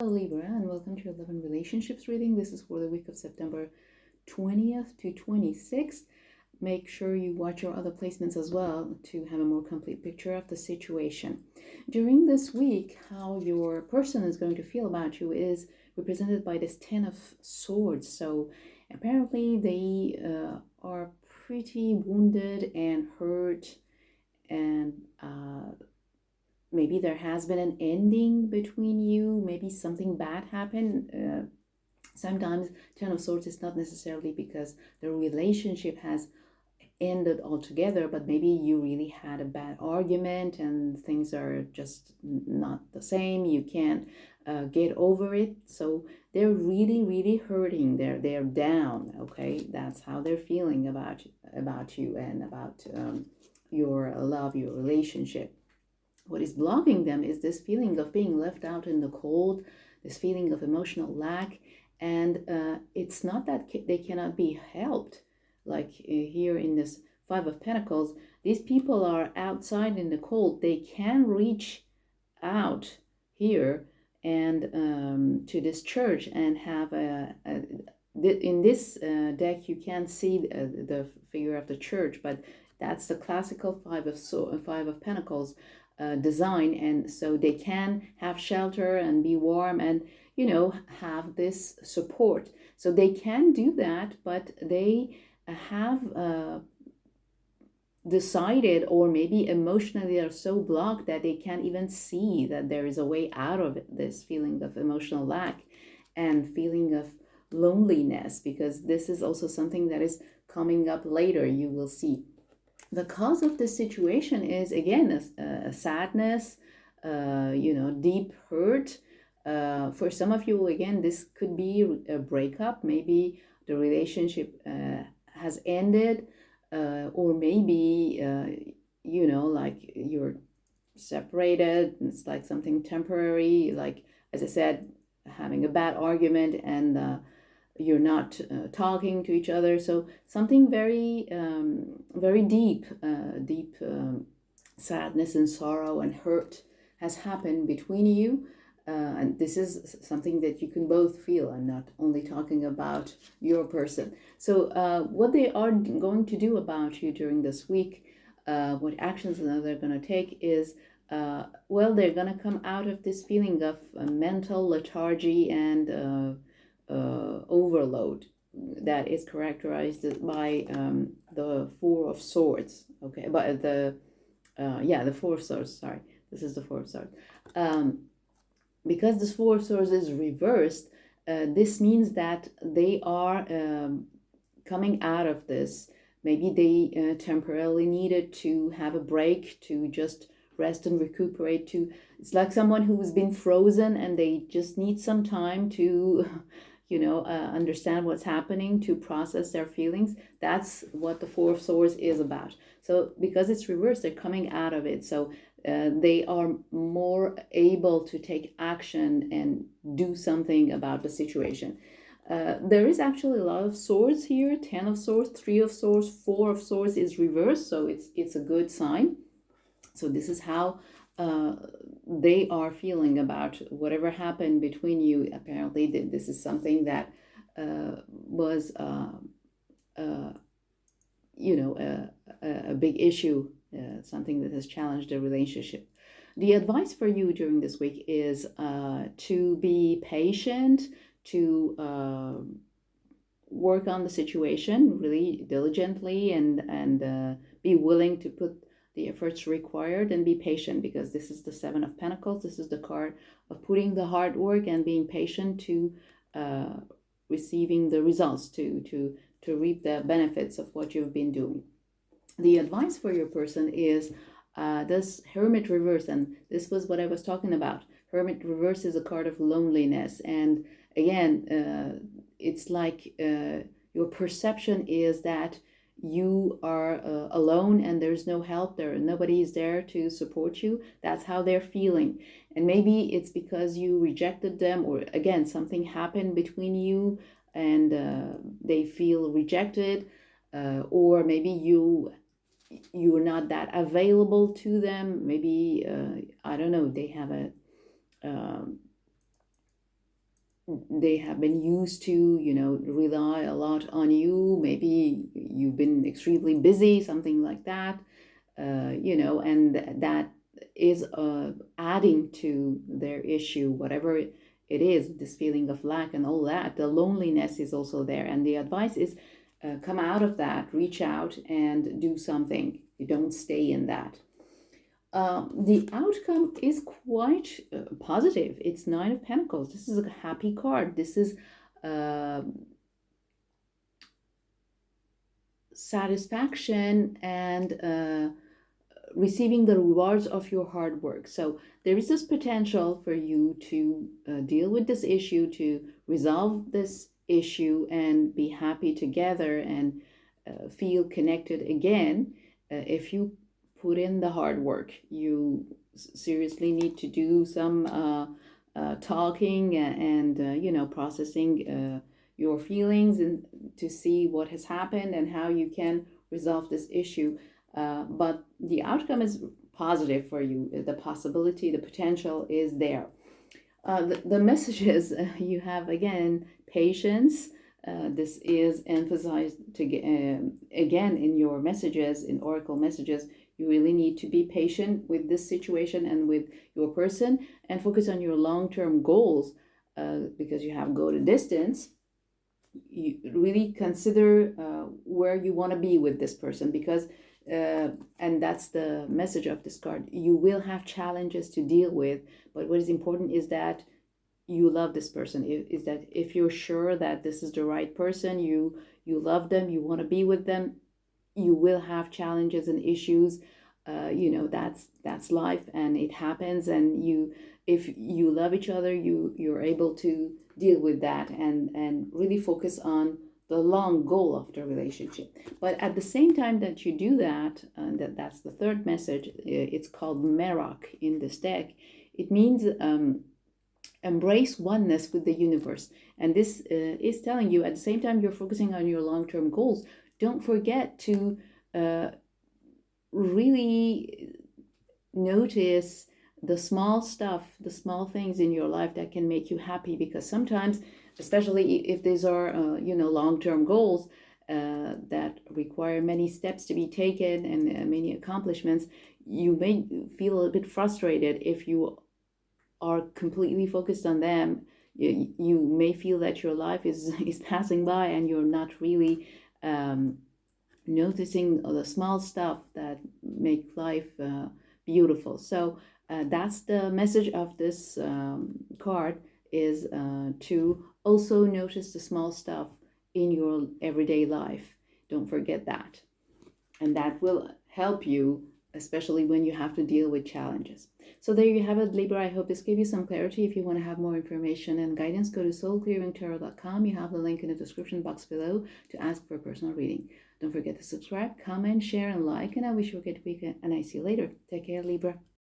Hello Libra, and welcome to your Love and Relationships reading. This is for the week of September 20th to 26th. Make sure you watch your other placements as well to have a more complete picture of the situation. During this week, how your person is going to feel about you is represented by this Ten of Swords. So apparently they are pretty wounded and hurt, and maybe there has been an ending between you. Maybe something bad happened. Sometimes Ten of Swords is not necessarily because the relationship has ended altogether, but maybe you really had a bad argument and things are just not the same. You can't get over it. So they're really hurting. They're down. Okay, that's how they're feeling about you and about your love, your relationship. What is blocking them is this feeling of being left out in the cold, this feeling of emotional lack, and it's not that they cannot be helped. Like here in this Five of Pentacles, these people are outside in the cold. They can reach out here and to this church and have in this deck you can't see the figure of the church, but that's the classical Five of Pentacles design, and so they can have shelter and be warm and have this support. So they can do that, but they have decided, or maybe emotionally they're so blocked that they can't even see that there is a way out of this feeling of emotional lack and feeling of loneliness, because this is also something that is coming up later. You will see the cause of this situation is again a sadness, deep hurt. For some of you, again, this could be a breakup. Maybe the relationship has ended, or maybe like you're separated. It's like something temporary, like, as I said, having a bad argument and you're not talking to each other. So something very deep, sadness and sorrow and hurt has happened between you. And this is something that you can both feel. I'm not only talking about your person. So what they are going to do about you during this week, what actions that they're going to take is, they're going to come out of this feeling of mental lethargy and overload that is characterized by the Four of Swords. Okay, but the Four of Swords. Sorry, this is the Four of Swords. Because this Four of Swords is reversed, this means that they are coming out of this. Maybe they temporarily needed to have a break, to just rest and recuperate. It's like someone who's been frozen and they just need some time to understand what's happening, to process their feelings. That's what the Four of Swords is about. So because it's reversed, they're coming out of it. So they are more able to take action and do something about the situation. There is actually a lot of swords here. 10 of Swords, 3 of Swords, 4 of Swords is reversed, so it's a good sign. So this is how they are feeling about whatever happened between you. Apparently this is something that was a big issue, something that has challenged the relationship. The advice for you during this week is to be patient, to work on the situation really diligently, and be willing to put the efforts required and be patient, because this is the Seven of Pentacles. This is the card of putting the hard work and being patient to receiving the results, to reap the benefits of what you've been doing. The advice for your person is this Hermit reverse, and this was what I was talking about. Hermit reverse is a card of loneliness, and again, it's like your perception is that you are alone and there's no help, nobody is there to support you. That's how they're feeling. And maybe it's because you rejected them, or again something happened between you and they feel rejected, or maybe you're not that available to them. Maybe I don't know, they have a they have been used to, rely a lot on you. Maybe you've been extremely busy, something like that, and that is adding to their issue, whatever it is, this feeling of lack and all that. The loneliness is also there. And the advice is come out of that, reach out and do something. You don't stay in that. The outcome is quite positive. It's Nine of Pentacles. This is a happy card. This is uh, satisfaction and receiving the rewards of your hard work. So there is this potential for you to deal with this issue, to resolve this issue, and be happy together and feel connected again. If you put in the hard work, you seriously need to do some talking and processing your feelings and to see what has happened and how you can resolve this issue. But the outcome is positive for you. The possibility, the potential is there. The messages you have, again, patience. This is emphasized again in your messages, in oracle messages. You really need to be patient with this situation and with your person and focus on your long-term goals because you have go to distance. You really consider where you want to be with this person because and that's the message of this card. You will have challenges to deal with, but what is important is that you love this person. Is that if you're sure that this is the right person, you love them, you want to be with them, you will have challenges and issues. That's life and it happens. And if you love each other, you're able to deal with that and really focus on the long goal of the relationship. But at the same time that you do that, and that's the third message, it's called Merak in this deck. It means embrace oneness with the universe. And this is telling you at the same time you're focusing on your long-term goals, don't forget to really notice the small stuff, the small things in your life that can make you happy. Because sometimes, especially if these are long-term goals that require many steps to be taken and many accomplishments, you may feel a little bit frustrated if you are completely focused on them. You may feel that your life is passing by and you're not really noticing the small stuff that make life beautiful. So that's the message of this card, is to also notice the small stuff in your everyday life. Don't forget that. And that will help you, especially when you have to deal with challenges. So there you have it, Libra. I hope this gave you some clarity. If you want to have more information and guidance, go to soulclearingtarot.com. You have the link in the description box below to ask for a personal reading. Don't forget to subscribe, comment, share, and like. And I wish you a good weekend, and I see you later. Take care, Libra.